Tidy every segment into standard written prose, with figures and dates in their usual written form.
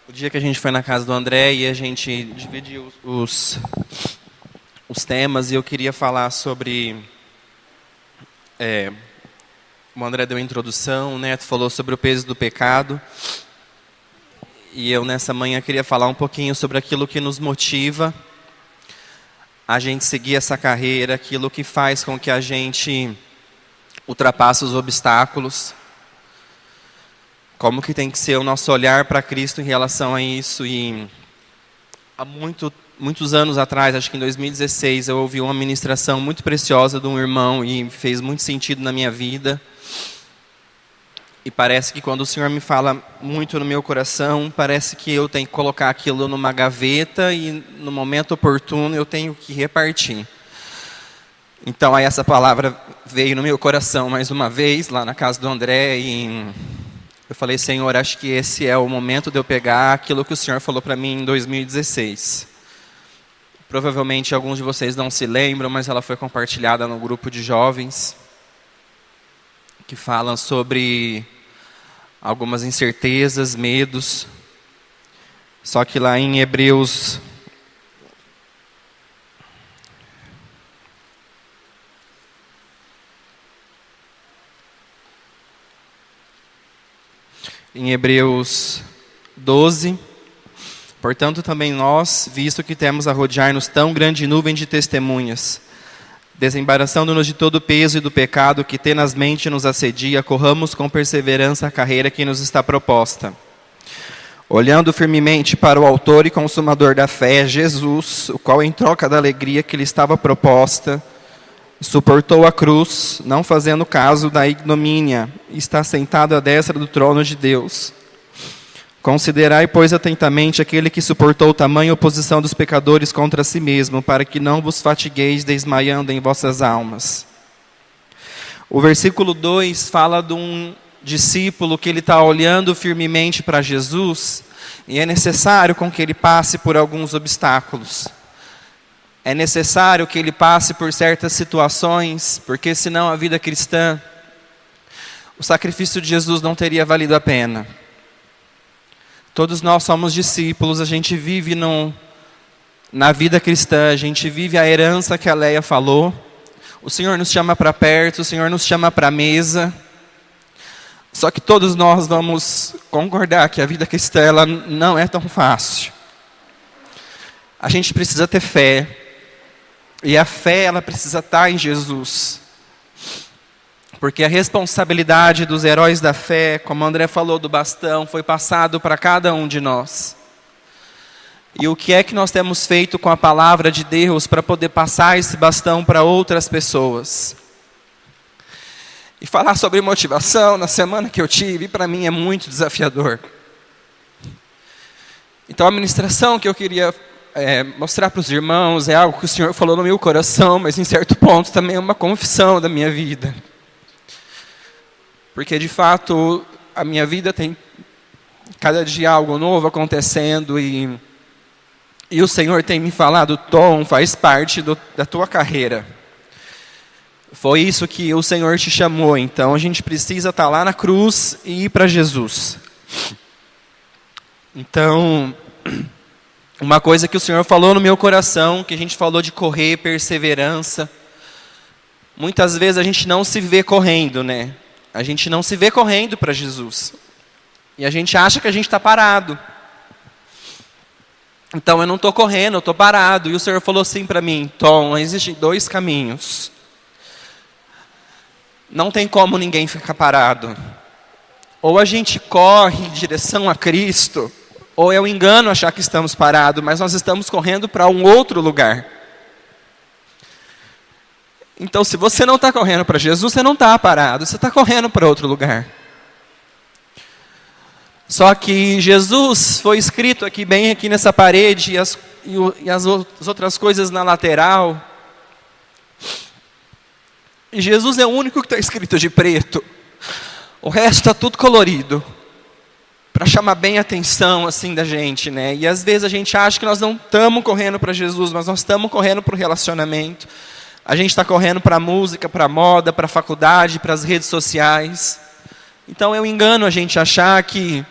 O dia que a gente foi na casa do André e a gente dividiu os temas, e eu queria falar sobre... o André deu a introdução, o Neto falou sobre o peso do pecado. E eu, nessa manhã, queria falar um pouquinho sobre aquilo que nos motiva a gente seguir essa carreira, aquilo que faz com que a gente ultrapasse os obstáculos. Como que tem que ser o nosso olhar para Cristo em relação a isso. E há muitos anos atrás, acho que em 2016, eu ouvi uma ministração muito preciosa de um irmão e fez muito sentido na minha vida. E parece que quando o Senhor me fala muito no meu coração, parece que eu tenho que colocar aquilo numa gaveta e no momento oportuno eu tenho que repartir. Então aí essa palavra veio no meu coração mais uma vez, lá na casa do André, e eu falei: Senhor, acho que esse é o momento de eu pegar aquilo que o Senhor falou para mim em 2016. Provavelmente alguns de vocês não se lembram, mas ela foi compartilhada no grupo de jovens, que falam sobre algumas incertezas, medos. Só que lá em Hebreus... Em Hebreus 12, portanto também nós, visto que temos a rodear-nos tão grande nuvem de testemunhas, desembaraçando-nos de todo o peso e do pecado que tenazmente nos assedia, corramos com perseverança a carreira que nos está proposta. Olhando firmemente para o autor e consumador da fé, Jesus, o qual em troca da alegria que lhe estava proposta, suportou a cruz, não fazendo caso da ignomínia, e está sentado à destra do trono de Deus. Considerai, pois, atentamente aquele que suportou tamanha oposição dos pecadores contra si mesmo, para que não vos fatigueis desmaiando em vossas almas. O versículo 2 fala de um discípulo que ele está olhando firmemente para Jesus, e é necessário com que ele passe por alguns obstáculos. É necessário que ele passe por certas situações, porque senão a vida cristã, o sacrifício de Jesus não teria valido a pena. Todos nós somos discípulos, a gente vive na vida cristã, a gente vive a herança que a Leia falou. O Senhor nos chama para perto, o Senhor nos chama para a mesa. Só que todos nós vamos concordar que a vida cristã ela não é tão fácil. A gente precisa ter fé. E a fé, ela precisa estar em Jesus. Porque a responsabilidade dos heróis da fé, como o André falou do bastão, foi passado para cada um de nós. E o que é que nós temos feito com a palavra de Deus para poder passar esse bastão para outras pessoas? E falar sobre motivação na semana que eu tive, para mim é muito desafiador. Então a ministração que eu queria mostrar para os irmãos é algo que o Senhor falou no meu coração, mas em certo ponto também é uma confissão da minha vida. Porque de fato a minha vida tem cada dia algo novo acontecendo e o Senhor tem me falado: Tom, faz parte da tua carreira. Foi isso que o Senhor te chamou, então a gente precisa estar lá na cruz e ir para Jesus. Então, uma coisa que o Senhor falou no meu coração, que a gente falou de correr, perseverança. Muitas vezes a gente não se vê correndo, né? A gente não se vê correndo para Jesus. E a gente acha que a gente está parado. Então eu não estou correndo, eu estou parado. E o Senhor falou assim para mim: Tom, existem dois caminhos. Não tem como ninguém ficar parado. Ou a gente corre em direção a Cristo, ou é um engano achar que estamos parados, mas nós estamos correndo para um outro lugar. Então, se você não está correndo para Jesus, você não está parado, você está correndo para outro lugar. Só que Jesus foi escrito aqui, bem aqui nessa parede, e as outras coisas na lateral. E Jesus é o único que está escrito de preto. O resto está tudo colorido. Para chamar bem a atenção assim da gente, né? E às vezes a gente acha que nós não estamos correndo para Jesus, mas nós estamos correndo para o relacionamento. A gente está correndo para a música, para a moda, para a faculdade, para as redes sociais. Então eu engano a gente achar que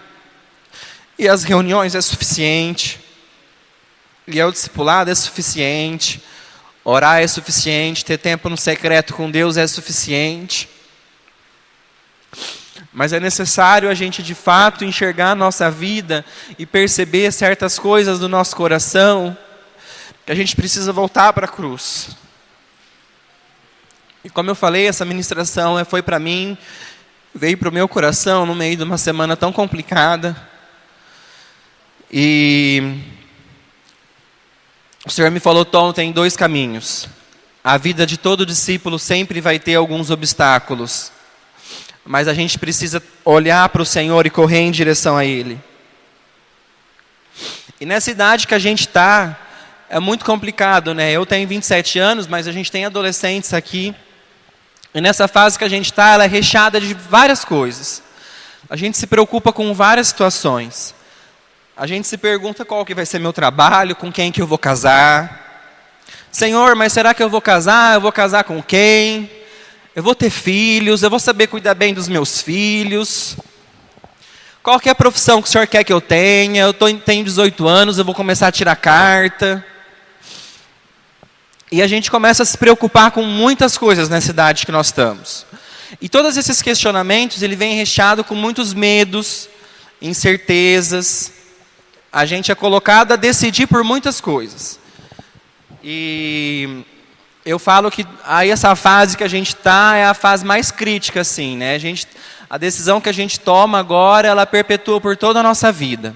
e as reuniões é suficiente, e o discipulado é suficiente, orar é suficiente, ter tempo no secreto com Deus é suficiente. Mas é necessário a gente de fato enxergar a nossa vida e perceber certas coisas do nosso coração, que a gente precisa voltar para a cruz. E como eu falei, essa ministração foi para mim, veio para o meu coração no meio de uma semana tão complicada. E o Senhor me falou, Tom, tem 2 caminhos. A vida de todo discípulo sempre vai ter alguns obstáculos. Mas a gente precisa olhar para o Senhor e correr em direção a Ele. E nessa idade que a gente está, é muito complicado, né? Eu tenho 27 anos, mas a gente tem adolescentes aqui. E nessa fase que a gente está, ela é recheada de várias coisas. A gente se preocupa com várias situações. A gente se pergunta qual que vai ser meu trabalho, com quem que eu vou casar. Senhor, mas será que eu vou casar? Eu vou casar com quem? Eu vou ter filhos? Eu vou saber cuidar bem dos meus filhos? Qual que é a profissão que o Senhor quer que eu tenha? Eu tenho 18 anos, eu vou começar a tirar carta. E a gente começa a se preocupar com muitas coisas nessa idade que nós estamos. E todos esses questionamentos, ele vem recheado com muitos medos, incertezas. A gente é colocado a decidir por muitas coisas. E eu falo que aí essa fase que a gente está é a fase mais crítica, assim, né? A decisão que a gente toma agora, ela perpetua por toda a nossa vida.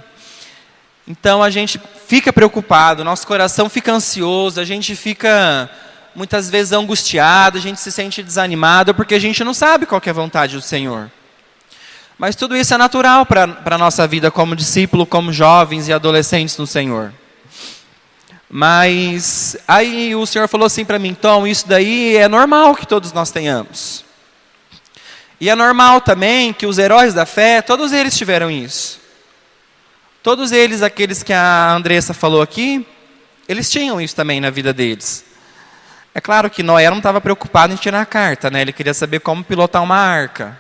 Então a gente fica preocupado, nosso coração fica ansioso, a gente fica muitas vezes angustiado, a gente se sente desanimado, porque a gente não sabe qual que é a vontade do Senhor. Mas tudo isso é natural para a nossa vida como discípulo, como jovens e adolescentes no Senhor. Mas aí o Senhor falou assim para mim, Tom, isso daí é normal que todos nós tenhamos. E é normal também que os heróis da fé, todos eles tiveram isso. Todos eles, aqueles que a Andressa falou aqui, eles tinham isso também na vida deles. É claro que Noé não estava preocupado em tirar a carta, né? Ele queria saber como pilotar uma arca.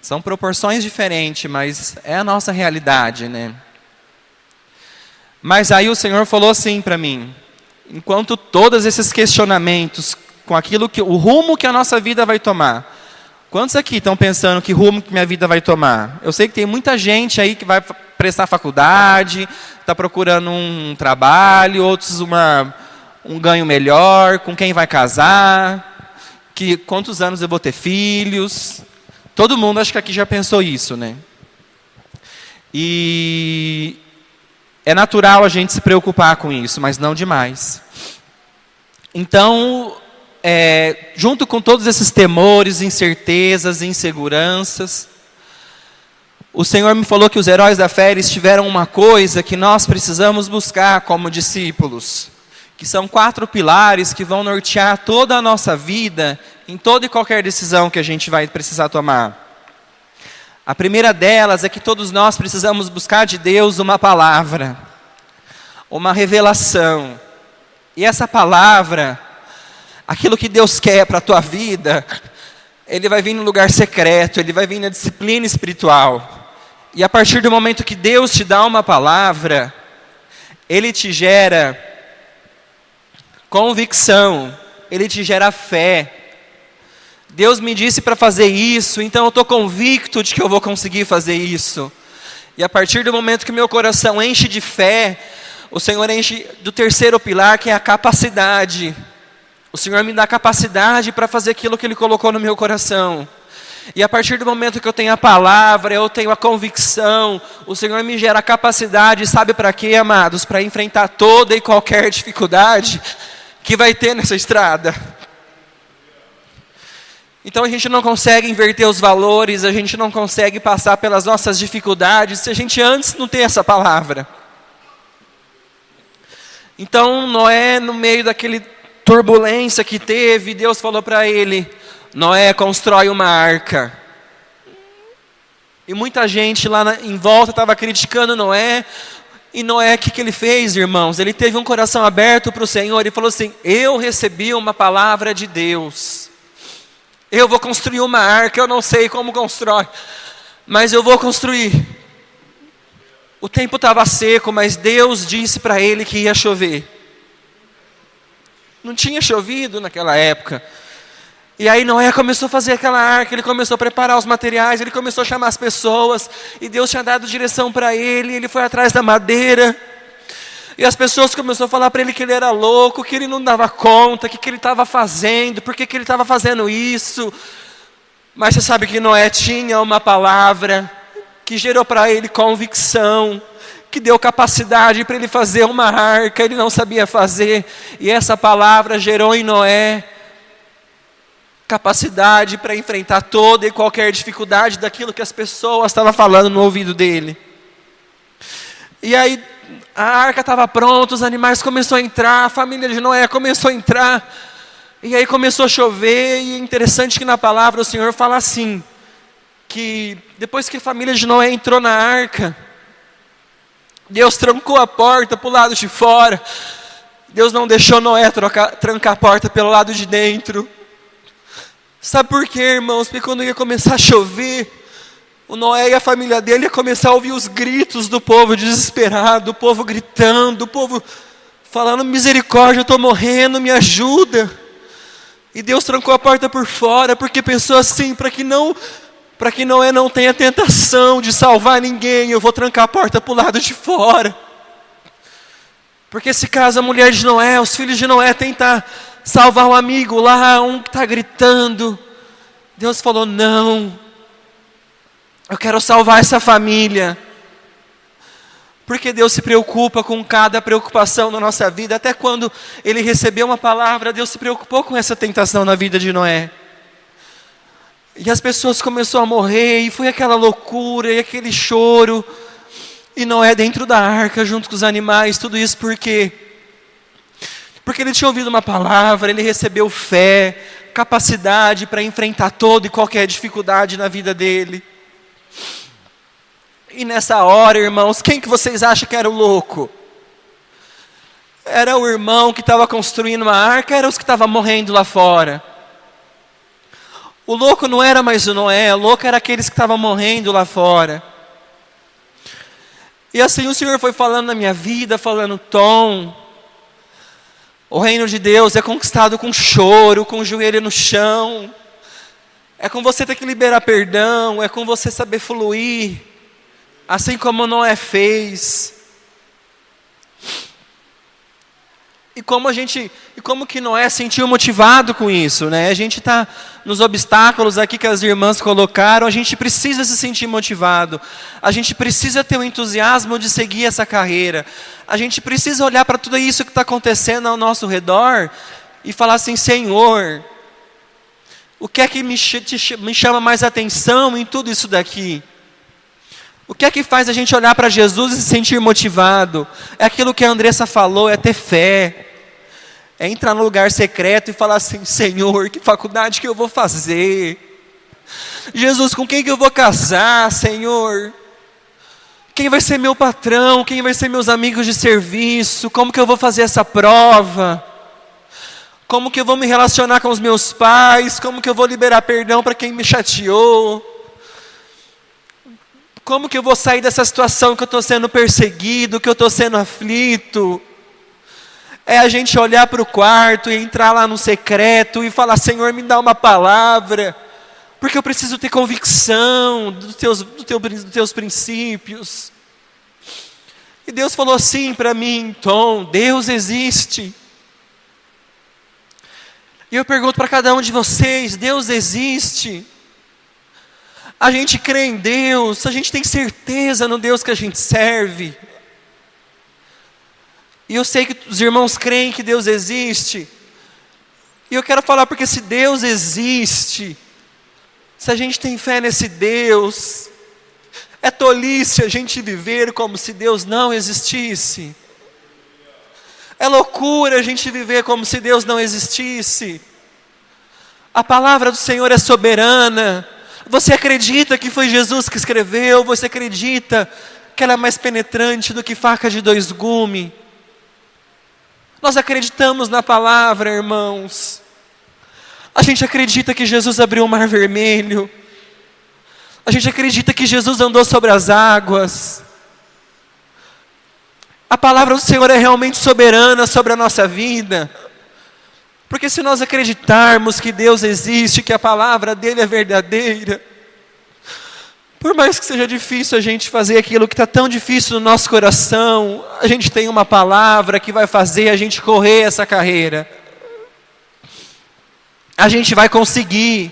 São proporções diferentes, mas é a nossa realidade, né? Mas aí o Senhor falou assim para mim, enquanto todos esses questionamentos, com o rumo que a nossa vida vai tomar, quantos aqui estão pensando que rumo que minha vida vai tomar? Eu sei que tem muita gente aí que vai prestar faculdade, está procurando um trabalho, outros um ganho melhor, com quem vai casar, quantos anos eu vou ter filhos. Todo mundo acho que aqui já pensou isso, né? E é natural a gente se preocupar com isso, mas não demais. Então, junto com todos esses temores, incertezas, inseguranças, o Senhor me falou que os heróis da fé eles tiveram uma coisa que nós precisamos buscar como discípulos, que são 4 pilares que vão nortear toda a nossa vida, em toda e qualquer decisão que a gente vai precisar tomar. A primeira delas é que todos nós precisamos buscar de Deus uma palavra, uma revelação. E essa palavra, aquilo que Deus quer para a tua vida, ele vai vir no lugar secreto, ele vai vir na disciplina espiritual. E a partir do momento que Deus te dá uma palavra, ele te gera convicção, ele te gera fé. Deus me disse para fazer isso, então eu estou convicto de que eu vou conseguir fazer isso. E a partir do momento que meu coração enche de fé, o Senhor enche do terceiro pilar, que é a capacidade. O Senhor me dá capacidade para fazer aquilo que Ele colocou no meu coração. E a partir do momento que eu tenho a palavra, eu tenho a convicção, o Senhor me gera a capacidade, sabe para quê, amados? Para enfrentar toda e qualquer dificuldade que vai ter nessa estrada. Então a gente não consegue inverter os valores, a gente não consegue passar pelas nossas dificuldades se a gente antes não tem essa palavra. Então Noé, no meio daquele turbulência que teve, Deus falou para ele, Noé, constrói uma arca. E muita gente lá em volta estava criticando Noé. E Noé, o que ele fez, irmãos? Ele teve um coração aberto para o Senhor e falou assim, eu recebi uma palavra de Deus. Eu vou construir uma arca, eu não sei como constrói, mas eu vou construir. O tempo estava seco, mas Deus disse para ele que ia chover. Não tinha chovido naquela época. E aí Noé começou a fazer aquela arca, ele começou a preparar os materiais, ele começou a chamar as pessoas, e Deus tinha dado direção para ele, ele foi atrás da madeira, e as pessoas começaram a falar para ele que ele era louco, que ele não dava conta, que ele estava fazendo, por que ele estava fazendo isso. Mas você sabe que Noé tinha uma palavra, que gerou para ele convicção, que deu capacidade para ele fazer uma arca, ele não sabia fazer, e essa palavra gerou em Noé capacidade para enfrentar toda e qualquer dificuldade daquilo que as pessoas estavam falando no ouvido dele. E aí a arca estava pronta, os animais começaram a entrar, a família de Noé começou a entrar, e aí começou a chover, e é interessante que na palavra o Senhor fala assim, que depois que a família de Noé entrou na arca, Deus trancou a porta para o lado de fora, Deus não deixou Noé trancar a porta pelo lado de dentro. Sabe por quê, irmãos? Porque quando ia começar a chover, o Noé e a família dele ia começar a ouvir os gritos do povo desesperado, o povo gritando, o povo falando, misericórdia, eu estou morrendo, me ajuda. E Deus trancou a porta por fora, porque pensou assim, para que Noé não tenha tentação de salvar ninguém, eu vou trancar a porta para o lado de fora. Porque se caso a mulher de Noé, os filhos de Noé tentar salvar um amigo lá, um que está gritando, Deus falou, não, eu quero salvar essa família. Porque Deus se preocupa com cada preocupação na nossa vida. Até quando ele recebeu uma palavra, Deus se preocupou com essa tentação na vida de Noé. E as pessoas começaram a morrer, e foi aquela loucura, e aquele choro. E Noé dentro da arca, junto com os animais, tudo isso por quê? Porque ele tinha ouvido uma palavra, ele recebeu fé, capacidade para enfrentar toda e qualquer dificuldade na vida dele. E nessa hora, irmãos, quem que vocês acham que era o louco? Era o irmão que estava construindo uma arca, era os que estavam morrendo lá fora? O louco não era mais o Noé, o louco era aqueles que estavam morrendo lá fora. E assim o Senhor foi falando na minha vida, falando, Tom, o reino de Deus é conquistado com choro, com o joelho no chão. É com você ter que liberar perdão, é com você saber fluir, assim como Noé fez. E como que Noé se sentiu motivado com isso, né? A gente está nos obstáculos aqui que as irmãs colocaram, a gente precisa se sentir motivado. A gente precisa ter o entusiasmo de seguir essa carreira. A gente precisa olhar para tudo isso que está acontecendo ao nosso redor e falar assim, Senhor, o que é que me chama mais atenção em tudo isso daqui? O que é que faz a gente olhar para Jesus e se sentir motivado? É aquilo que a Andressa falou, é ter fé. É entrar no lugar secreto e falar assim, Senhor, que faculdade que eu vou fazer? Jesus, com quem que eu vou casar, Senhor? Quem vai ser meu patrão? Quem vai ser meus amigos de serviço? Como que eu vou fazer essa prova? Como que eu vou me relacionar com os meus pais? Como que eu vou liberar perdão para quem me chateou? Como que eu vou sair dessa situação que eu estou sendo perseguido, que eu estou sendo aflito? É a gente olhar para o quarto e entrar lá no secreto e falar, Senhor, me dá uma palavra, porque eu preciso ter convicção dos teus princípios. E Deus falou assim para mim, Tom, Deus existe. E eu pergunto para cada um de vocês, Deus existe? A gente crê em Deus, a gente tem certeza no Deus que a gente serve. E eu sei que os irmãos creem que Deus existe. E eu quero falar porque se Deus existe, se a gente tem fé nesse Deus, é tolice a gente viver como se Deus não existisse. É loucura a gente viver como se Deus não existisse. A palavra do Senhor é soberana. Você acredita que foi Jesus que escreveu? Você acredita que ela é mais penetrante do que faca de 2 gumes? Nós acreditamos na palavra, irmãos. A gente acredita que Jesus abriu o mar vermelho. A gente acredita que Jesus andou sobre as águas. A palavra do Senhor é realmente soberana sobre a nossa vida. Porque se nós acreditarmos que Deus existe, que a palavra dele é verdadeira, por mais que seja difícil a gente fazer aquilo que está tão difícil no nosso coração, a gente tem uma palavra que vai fazer a gente correr essa carreira. A gente vai conseguir.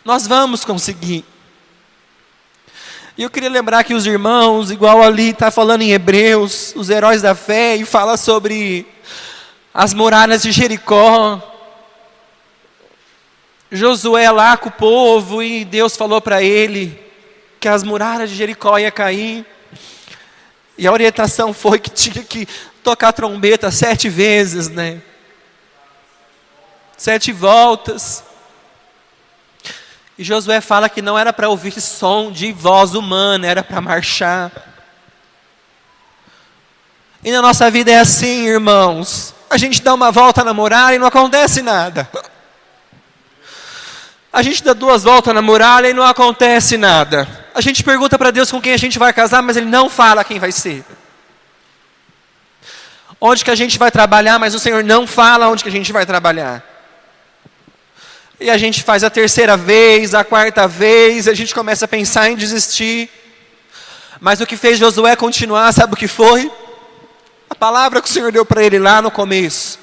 Nós vamos conseguir. E eu queria lembrar que os irmãos, igual ali está falando em Hebreus, os heróis da fé, e fala sobre as muralhas de Jericó. Josué lá com o povo, e Deus falou para ele que as muralhas de Jericó iam cair. E a orientação foi que tinha que tocar a trombeta 7 vezes, né? 7 voltas. E Josué fala que não era para ouvir som de voz humana, era para marchar. E na nossa vida é assim, irmãos. A gente dá uma volta na muralha e não acontece nada. A gente dá 2 voltas na muralha e não acontece nada. A gente pergunta para Deus com quem a gente vai casar, mas Ele não fala quem vai ser. Onde que a gente vai trabalhar, mas o Senhor não fala onde que a gente vai trabalhar. E a gente faz a 3ª vez, a 4ª vez, a gente começa a pensar em desistir. Mas o que fez Josué continuar, sabe o que foi? A palavra que o Senhor deu para ele lá no começo.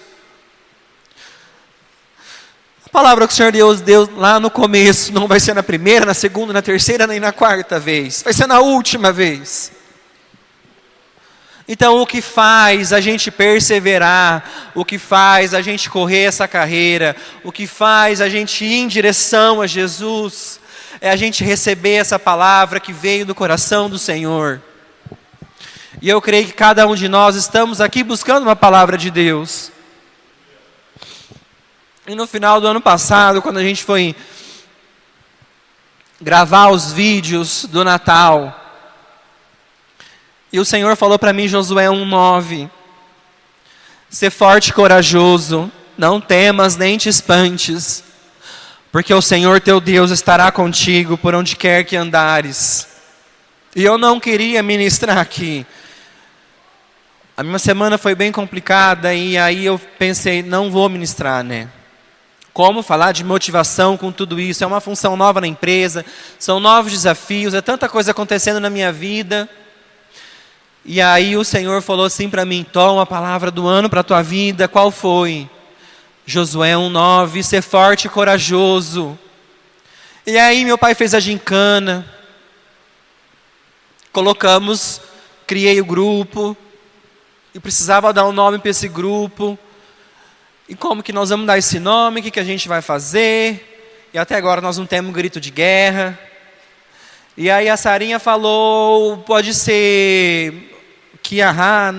A palavra que o Senhor deu lá no começo não vai ser na 1ª, na 2ª, na 3ª, nem na 4ª vez. Vai ser na última vez. Então o que faz a gente perseverar, o que faz a gente correr essa carreira, o que faz a gente ir em direção a Jesus, é a gente receber essa palavra que veio do coração do Senhor. E eu creio que cada um de nós estamos aqui buscando uma palavra de Deus. E no final do ano passado, quando a gente foi gravar os vídeos do Natal, e o Senhor falou para mim, Josué 1:9, ser forte e corajoso, não temas nem te espantes, porque o Senhor teu Deus estará contigo por onde quer que andares. E eu não queria ministrar aqui. A minha semana foi bem complicada e aí eu pensei, não vou ministrar, né? Como falar de motivação com tudo isso? É uma função nova na empresa, são novos desafios, é tanta coisa acontecendo na minha vida. E aí o Senhor falou assim para mim, toma a palavra do ano para a tua vida, qual foi? Josué 1:9, ser forte e corajoso. E aí meu pai fez a gincana, criei o grupo, e precisava dar um nome para esse grupo, e como que nós vamos dar esse nome, o que a gente vai fazer, e até agora nós não temos grito de guerra. E aí a Sarinha falou, pode ser Kiahá,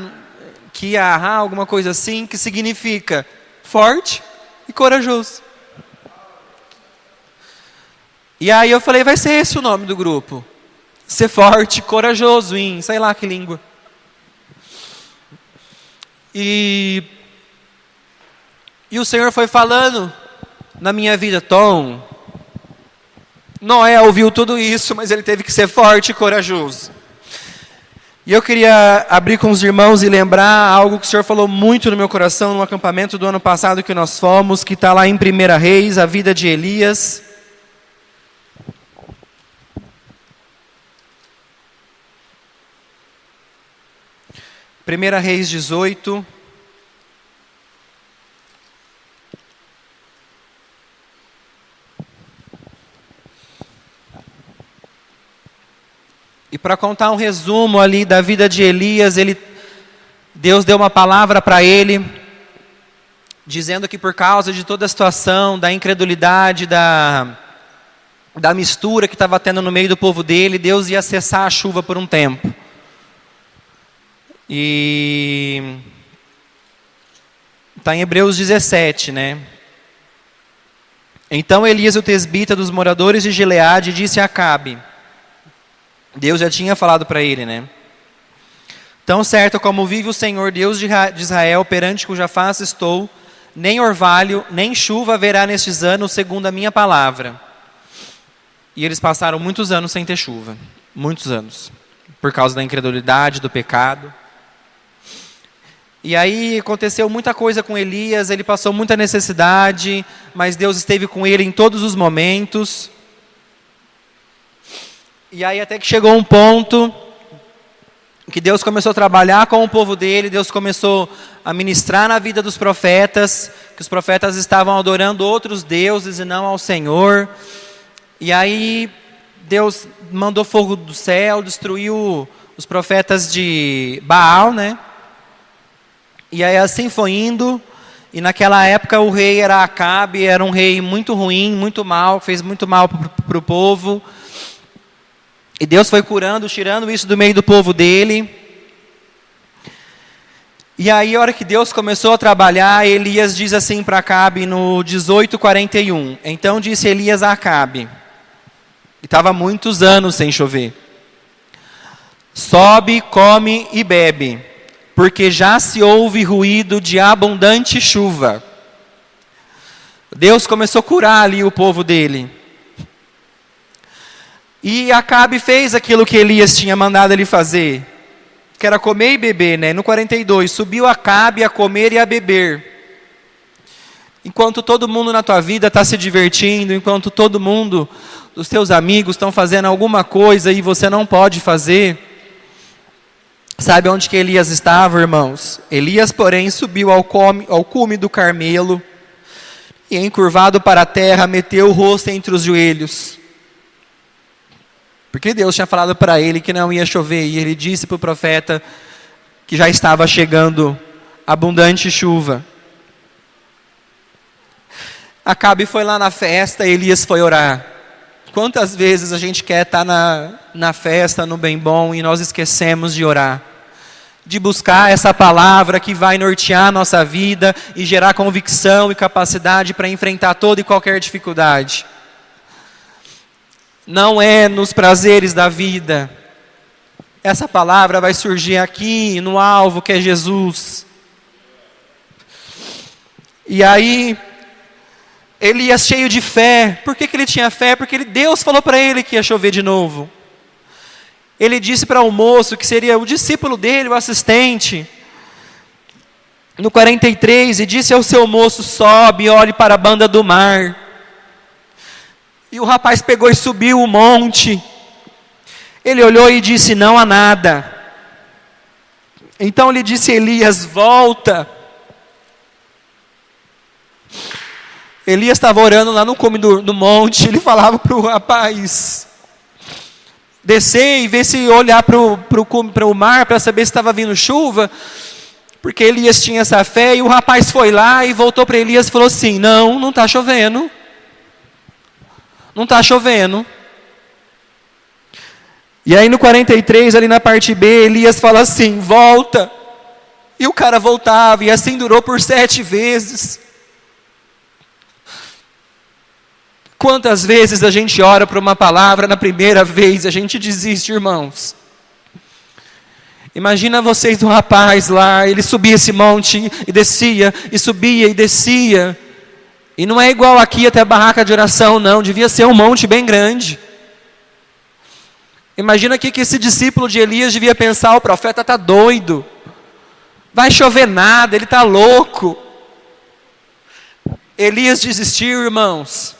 alguma coisa assim, que significa forte e corajoso. E aí eu falei, vai ser esse o nome do grupo. Ser forte, corajoso, em sei lá que língua. E o Senhor foi falando na minha vida, Tom, Noé ouviu tudo isso, mas ele teve que ser forte e corajoso. E eu queria abrir com os irmãos e lembrar algo que o Senhor falou muito no meu coração no acampamento do ano passado que nós fomos, que está lá em 1 Reis, a vida de Elias. Primeira Reis 18. E para contar um resumo ali da vida de Elias, Deus deu uma palavra para ele, dizendo que por causa de toda a situação, da incredulidade, da mistura que estava tendo no meio do povo dele, Deus ia cessar a chuva por um tempo. E está em Hebreus 17, né? Então Elias, o tesbita dos moradores de Gileade, disse a Acabe, Deus já tinha falado para ele, né? Tão certo como vive o Senhor, Deus de Israel, perante cuja face estou, nem orvalho, nem chuva haverá nestes anos, segundo a minha palavra. E eles passaram muitos anos sem ter chuva. Muitos anos. Por causa da incredulidade, do pecado. E aí aconteceu muita coisa com Elias, ele passou muita necessidade, mas Deus esteve com ele em todos os momentos. E aí até que chegou um ponto que Deus começou a trabalhar com o povo dele, Deus começou a ministrar na vida dos profetas, que os profetas estavam adorando outros deuses e não ao Senhor. E aí Deus mandou fogo do céu, destruiu os profetas de Baal, né? E aí assim foi indo, e naquela época o rei era Acabe, era um rei muito ruim, muito mal, fez muito mal para o povo. E Deus foi curando, tirando isso do meio do povo dele. E aí a hora que Deus começou a trabalhar, Elias diz assim para Acabe no 18:41. Então disse Elias a Acabe, e estava muitos anos sem chover: sobe, come e bebe, porque já se ouve ruído de abundante chuva. Deus começou a curar ali o povo dele. E Acabe fez aquilo que Elias tinha mandado ele fazer, que era comer e beber, né? No 42, subiu Acabe a comer e a beber. Enquanto todo mundo na tua vida está se divertindo, enquanto todo mundo, os teus amigos estão fazendo alguma coisa e você não pode fazer, sabe onde que Elias estava, irmãos? Elias, porém, subiu ao cume do Carmelo e, encurvado para a terra, meteu o rosto entre os joelhos. Porque Deus tinha falado para ele que não ia chover, e ele disse para o profeta que já estava chegando abundante chuva. Acabe foi lá na festa, Elias foi orar. Quantas vezes a gente quer estar na festa, no bem bom, e nós esquecemos de orar? De buscar essa palavra que vai nortear a nossa vida e gerar convicção e capacidade para enfrentar toda e qualquer dificuldade. Não é nos prazeres da vida. Essa palavra vai surgir aqui no alvo que é Jesus. E aí, Elias cheio de fé. Por que ele tinha fé? Porque Deus falou para ele que ia chover de novo. Ele disse para o moço, que seria o discípulo dele, o assistente, no 43, e disse ao seu moço: sobe e olhe para a banda do mar. E o rapaz pegou e subiu o monte. Ele olhou e disse: não há nada. Então lhe disse Elias: volta. Elias estava orando lá no cume do monte. Ele falava para o rapaz descer e ver se olhar para o mar para saber se estava vindo chuva, porque Elias tinha essa fé. E o rapaz foi lá e voltou para Elias e falou assim: não está chovendo. Não está chovendo. E aí no 43, ali na parte B, Elias fala assim: volta. E o cara voltava, e assim durou por 7 vezes. Quantas vezes a gente ora por uma palavra, na primeira vez a gente desiste, irmãos? Imagina vocês, um rapaz lá, ele subia esse monte e descia, e subia e descia. E não é igual aqui até a barraca de oração, não. Devia ser um monte bem grande. Imagina aqui que esse discípulo de Elias devia pensar: o profeta está doido. Vai chover nada, ele está louco. Elias desistiu, irmãos.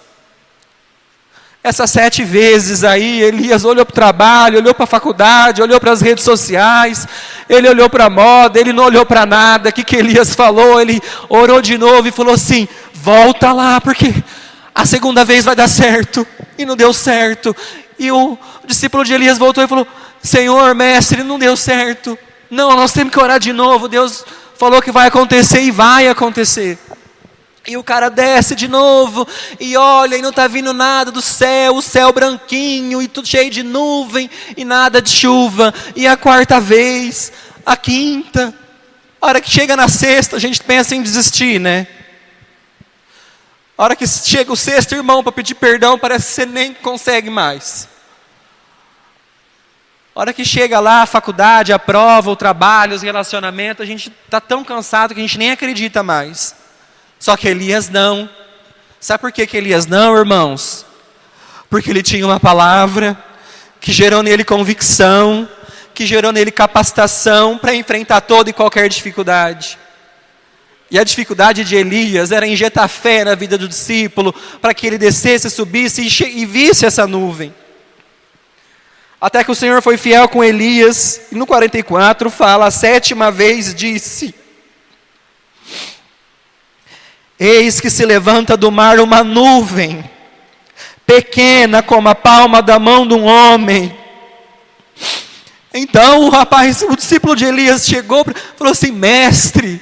Essas 7 vezes aí, Elias olhou para o trabalho, olhou para a faculdade, olhou para as redes sociais, ele olhou para a moda, ele não olhou para nada. O que Elias falou? Ele orou de novo e falou assim: volta lá, porque a segunda vez vai dar certo. E não deu certo. E o discípulo de Elias voltou e falou: Senhor, mestre, não deu certo. Não, nós temos que orar de novo. Deus falou que vai acontecer e vai acontecer. E o cara desce de novo e olha, e não está vindo nada do céu, o céu branquinho e tudo cheio de nuvem e nada de chuva. E a 4ª vez, a 5ª, a hora que chega na 6ª, a gente pensa em desistir, né? A hora que chega o 6º irmão para pedir perdão, parece que você nem consegue mais. A hora que chega lá a faculdade, a prova, o trabalho, os relacionamentos, a gente está tão cansado que a gente nem acredita mais. Só que Elias não. Sabe por que Elias não, irmãos? Porque ele tinha uma palavra que gerou nele convicção, que gerou nele capacitação para enfrentar toda e qualquer dificuldade. E a dificuldade de Elias era injetar fé na vida do discípulo, para que ele descesse, subisse e visse essa nuvem. Até que o Senhor foi fiel com Elias, e no 44 fala: a 7ª vez disse: eis que se levanta do mar uma nuvem, pequena como a palma da mão de um homem. Então o discípulo de Elias chegou e falou assim: mestre,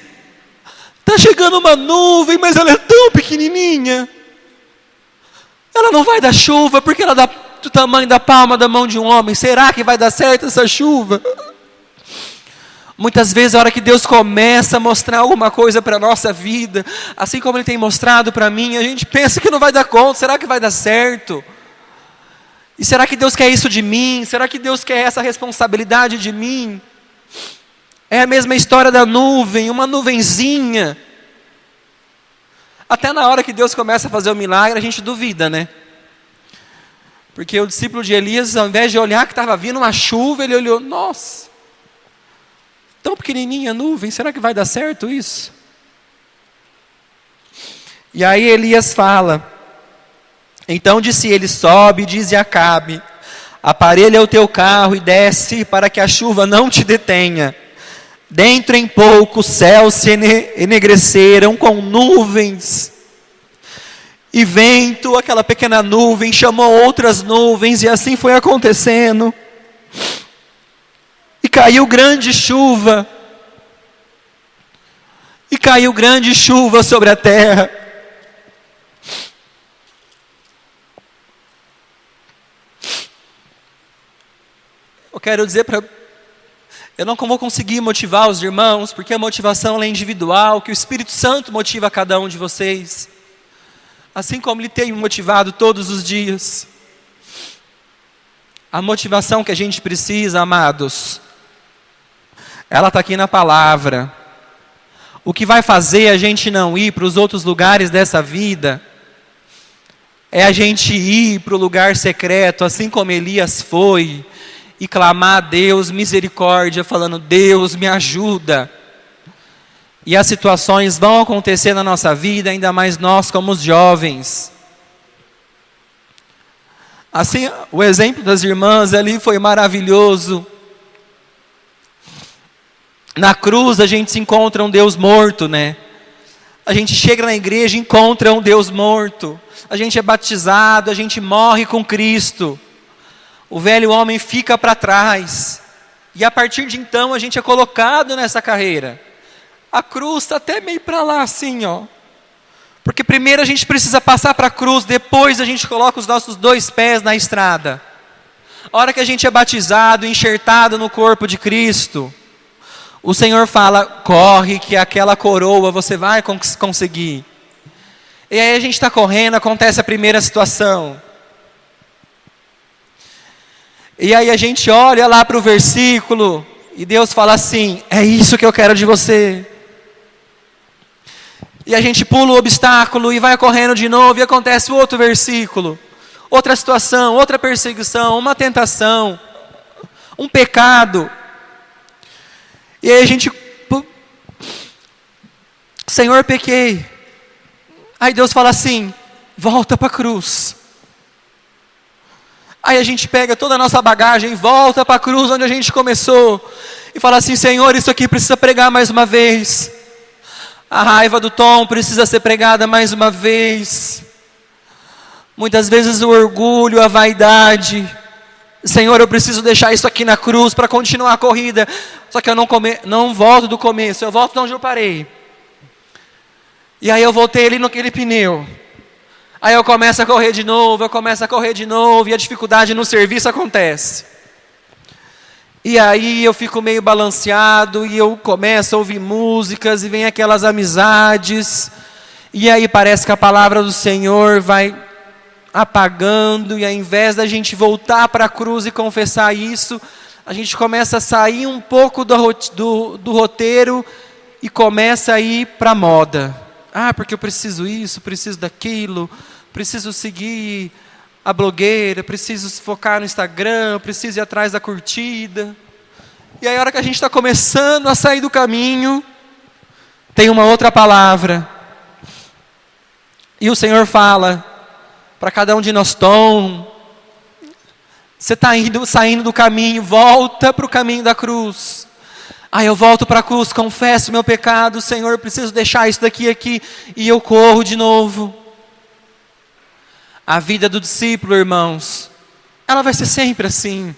está chegando uma nuvem, mas ela é tão pequenininha. Ela não vai dar chuva, porque ela dá do tamanho da palma da mão de um homem. Será que vai dar certo essa chuva? Muitas vezes a hora que Deus começa a mostrar alguma coisa para a nossa vida, assim como Ele tem mostrado para mim, a gente pensa que não vai dar conta. Será que vai dar certo? E será que Deus quer isso de mim? Será que Deus quer essa responsabilidade de mim? É a mesma história da nuvem, uma nuvenzinha. Até na hora que Deus começa a fazer o milagre, a gente duvida, né? Porque o discípulo de Elias, ao invés de olhar que estava vindo uma chuva, ele olhou: nossa, tão pequenininha a nuvem, será que vai dar certo isso? E aí Elias fala: então disse ele: sobe, dize a Acabe, aparelha o teu carro e desce, para que a chuva não te detenha. Dentro em pouco os céus se enegreceram com nuvens e vento. Aquela pequena nuvem chamou outras nuvens, e assim foi acontecendo. E caiu grande chuva. E caiu grande chuva sobre a terra. Eu quero dizer eu não vou conseguir motivar os irmãos, porque a motivação é individual, que o Espírito Santo motiva cada um de vocês, assim como Ele tem motivado todos os dias. A motivação que a gente precisa, amados, ela está aqui na palavra. O que vai fazer a gente não ir para os outros lugares dessa vida, é a gente ir para o lugar secreto, assim como Elias foi, e clamar a Deus misericórdia, falando: Deus, me ajuda. E as situações vão acontecer na nossa vida, ainda mais nós como os jovens. Assim, o exemplo das irmãs ali foi maravilhoso. Na cruz a gente se encontra um Deus morto, né? A gente chega na igreja e encontra um Deus morto. A gente é batizado, a gente morre com Cristo. O velho homem fica para trás. E a partir de então a gente é colocado nessa carreira. A cruz está até meio para lá assim, ó. Porque primeiro a gente precisa passar para a cruz, depois a gente coloca os nossos 2 pés na estrada. A hora que a gente é batizado, enxertado no corpo de Cristo, o Senhor fala: corre que aquela coroa você vai conseguir. E aí a gente está correndo, acontece a primeira situação. E aí a gente olha lá para o versículo, e Deus fala assim: é isso que eu quero de você. E a gente pula o obstáculo e vai correndo de novo, e acontece o outro versículo. Outra situação, outra perseguição, uma tentação, um pecado. E aí a gente: Senhor, pequei. Aí Deus fala assim: volta para a cruz. Aí a gente pega toda a nossa bagagem e volta para a cruz onde a gente começou. E fala assim: Senhor, isso aqui precisa pregar mais uma vez. A raiva do Tom precisa ser pregada mais uma vez. Muitas vezes o orgulho, a vaidade. Senhor, eu preciso deixar isso aqui na cruz para continuar a corrida. Só que eu não volto do começo, eu volto de onde eu parei. E aí eu voltei ali naquele pneu. Aí eu começo a correr de novo, e a dificuldade no serviço acontece. E aí eu fico meio balanceado, e eu começo a ouvir músicas, e vem aquelas amizades, e aí parece que a palavra do Senhor vai apagando, e ao invés da gente voltar para a cruz e confessar isso, a gente começa a sair um pouco do roteiro, e começa a ir para a moda. porque eu preciso isso, preciso daquilo, preciso seguir a blogueira, preciso focar no Instagram, preciso ir atrás da curtida. E aí a hora que a gente está começando a sair do caminho, tem uma outra palavra. E o Senhor fala para cada um de nós: Tom, você está saindo do caminho, volta para o caminho da cruz. Eu volto para a cruz, confesso o meu pecado, Senhor, preciso deixar isso daqui aqui, e eu corro de novo. A vida do discípulo, irmãos, ela vai ser sempre assim.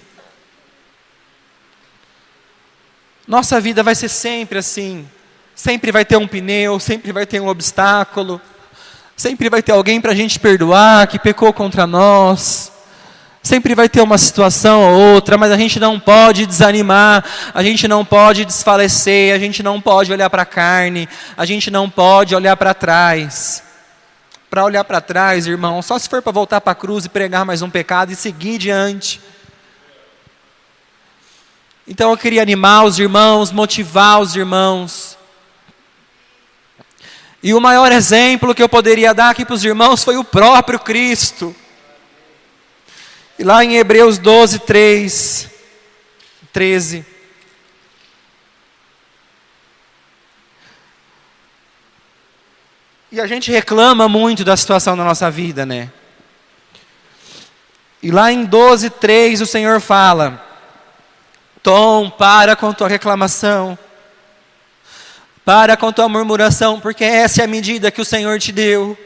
Nossa vida vai ser sempre assim. Sempre vai ter um pneu, sempre vai ter um obstáculo, sempre vai ter alguém para a gente perdoar, que pecou contra nós. Sempre vai ter uma situação ou outra, mas a gente não pode desanimar, a gente não pode desfalecer, a gente não pode olhar para a carne, a gente não pode olhar para trás. Para olhar para trás, irmão, só se for para voltar para a cruz e pregar mais um pecado e seguir diante. Então eu queria animar os irmãos, motivar os irmãos. E o maior exemplo que eu poderia dar aqui para os irmãos foi o próprio Cristo. E lá em Hebreus 12, 13. E a gente reclama muito da situação da nossa vida, né? E lá em 12, 3 o Senhor fala: Tom, para com tua reclamação, para com tua murmuração, porque essa é a medida que o Senhor te deu.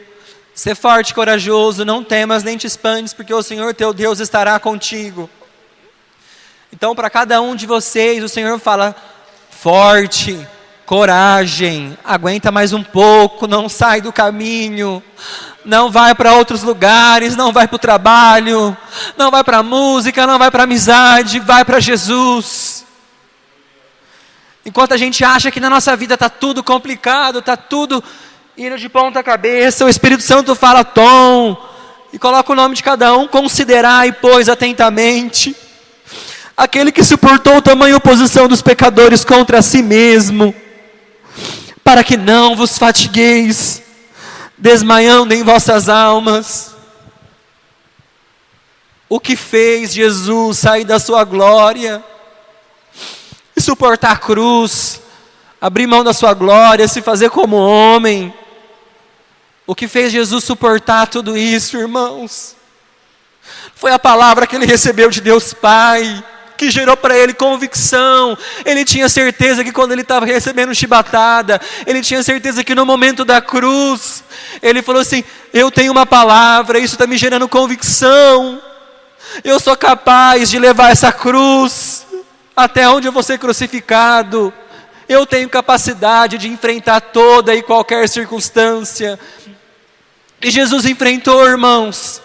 Ser forte e corajoso, não temas nem te espantes, porque o Senhor teu Deus estará contigo. Então, para cada um de vocês, o Senhor fala: forte, coragem, aguenta mais um pouco, não sai do caminho, não vai para outros lugares, não vai para o trabalho, não vai para a música, não vai para a amizade, vai para Jesus. Enquanto a gente acha que na nossa vida está tudo complicado, está tudo indo de ponta cabeça, o Espírito Santo fala: Tom, e coloca o nome de cada um: considerai, pois, atentamente aquele que suportou tamanha oposição dos pecadores contra si mesmo, para que não vos fatigueis, desmaiando em vossas almas. O que fez Jesus sair da sua glória e suportar a cruz, abrir mão da sua glória, se fazer como homem? O que fez Jesus suportar tudo isso, irmãos, foi a palavra que ele recebeu de Deus Pai, que gerou para ele convicção. Ele tinha certeza que quando ele estava recebendo chibatada, ele tinha certeza que no momento da cruz, ele falou assim: eu tenho uma palavra, isso está me gerando convicção, eu sou capaz de levar essa cruz até onde eu vou ser crucificado, eu tenho capacidade de enfrentar toda e qualquer circunstância. E Jesus enfrentou, irmãos.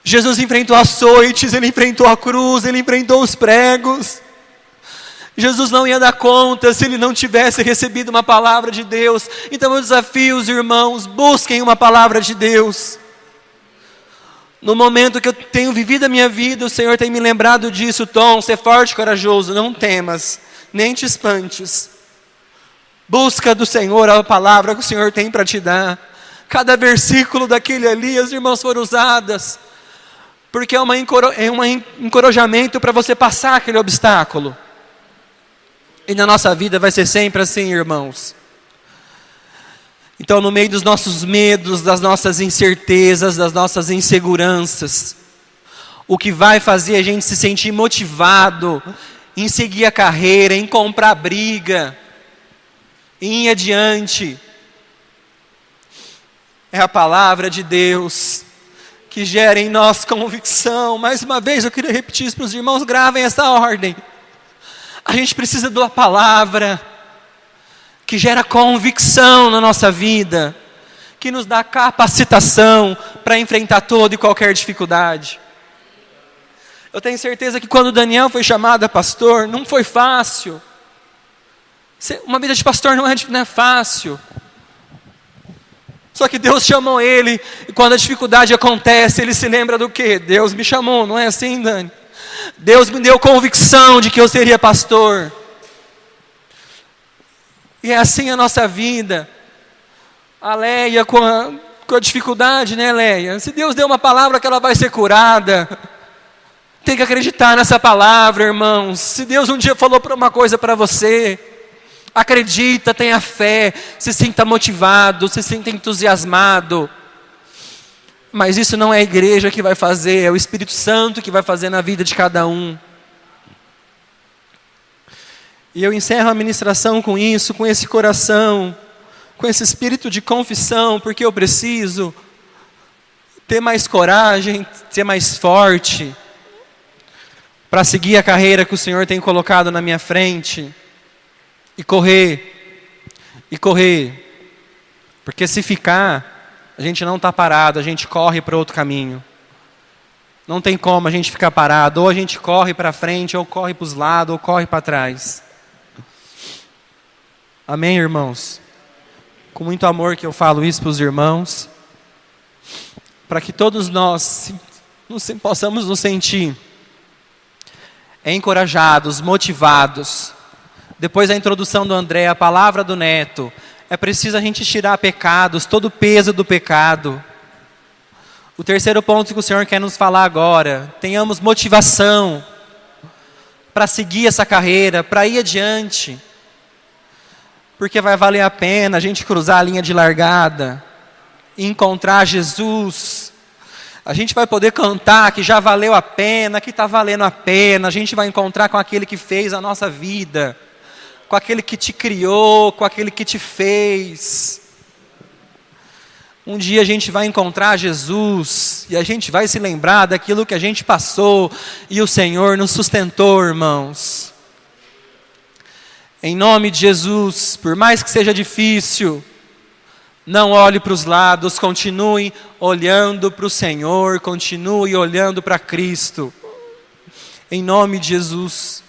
Jesus enfrentou açoites, ele enfrentou a cruz, ele enfrentou os pregos. Jesus não ia dar conta se ele não tivesse recebido uma palavra de Deus. Então eu desafio os irmãos: busquem uma palavra de Deus. No momento que eu tenho vivido a minha vida, o Senhor tem me lembrado disso: Tom, ser forte e corajoso, não temas, nem te espantes. Busca do Senhor a palavra que o Senhor tem para te dar. Cada versículo daquele ali, as irmãs, foram usadas porque é um encorajamento para você passar aquele obstáculo. E na nossa vida vai ser sempre assim, irmãos. Então, no meio dos nossos medos, das nossas incertezas, das nossas inseguranças, o que vai fazer a gente se sentir motivado em seguir a carreira, em comprar briga, em ir adiante, é a palavra de Deus, que gera em nós convicção. Mais uma vez eu queria repetir isso para os irmãos: gravem essa ordem. A gente precisa da palavra que gera convicção na nossa vida, que nos dá capacitação para enfrentar toda e qualquer dificuldade. Eu tenho certeza que quando Daniel foi chamado a pastor, não foi fácil. Uma vida de pastor não é fácil. Só que Deus chamou ele, e quando a dificuldade acontece, ele se lembra do quê? Deus me chamou, não é assim, Dani? Deus me deu convicção de que eu seria pastor. E é assim a nossa vida. A Leia com a dificuldade, né, Leia? Se Deus deu uma palavra que ela vai ser curada, tem que acreditar nessa palavra, irmãos. Se Deus um dia falou uma coisa para você, acredita, tenha fé, se sinta motivado, se sinta entusiasmado. Mas isso não é a igreja que vai fazer, é o Espírito Santo que vai fazer na vida de cada um. E eu encerro a ministração com isso, com esse coração, com esse espírito de confissão, porque eu preciso ter mais coragem, ser mais forte, para seguir a carreira que o Senhor tem colocado na minha frente, e correr, porque se ficar, a gente não está parado, a gente corre para outro caminho. Não tem como a gente ficar parado, ou a gente corre para frente, ou corre para os lados, ou corre para trás. Amém, irmãos? Com muito amor que eu falo isso para os irmãos, para que todos nós possamos nos sentir encorajados, motivados. Depois da introdução do André, a palavra do Neto, é preciso a gente tirar pecados, todo o peso do pecado. O terceiro ponto que o Senhor quer nos falar agora, tenhamos motivação para seguir essa carreira, para ir adiante. Porque vai valer a pena a gente cruzar a linha de largada, e encontrar Jesus. A gente vai poder cantar que já valeu a pena, que está valendo a pena. A gente vai encontrar com aquele que fez a nossa vida, com aquele que te criou, com aquele que te fez. Um dia a gente vai encontrar Jesus, e a gente vai se lembrar daquilo que a gente passou, e o Senhor nos sustentou, irmãos. Em nome de Jesus, por mais que seja difícil, não olhe para os lados, continue olhando para o Senhor, continue olhando para Cristo. Em nome de Jesus.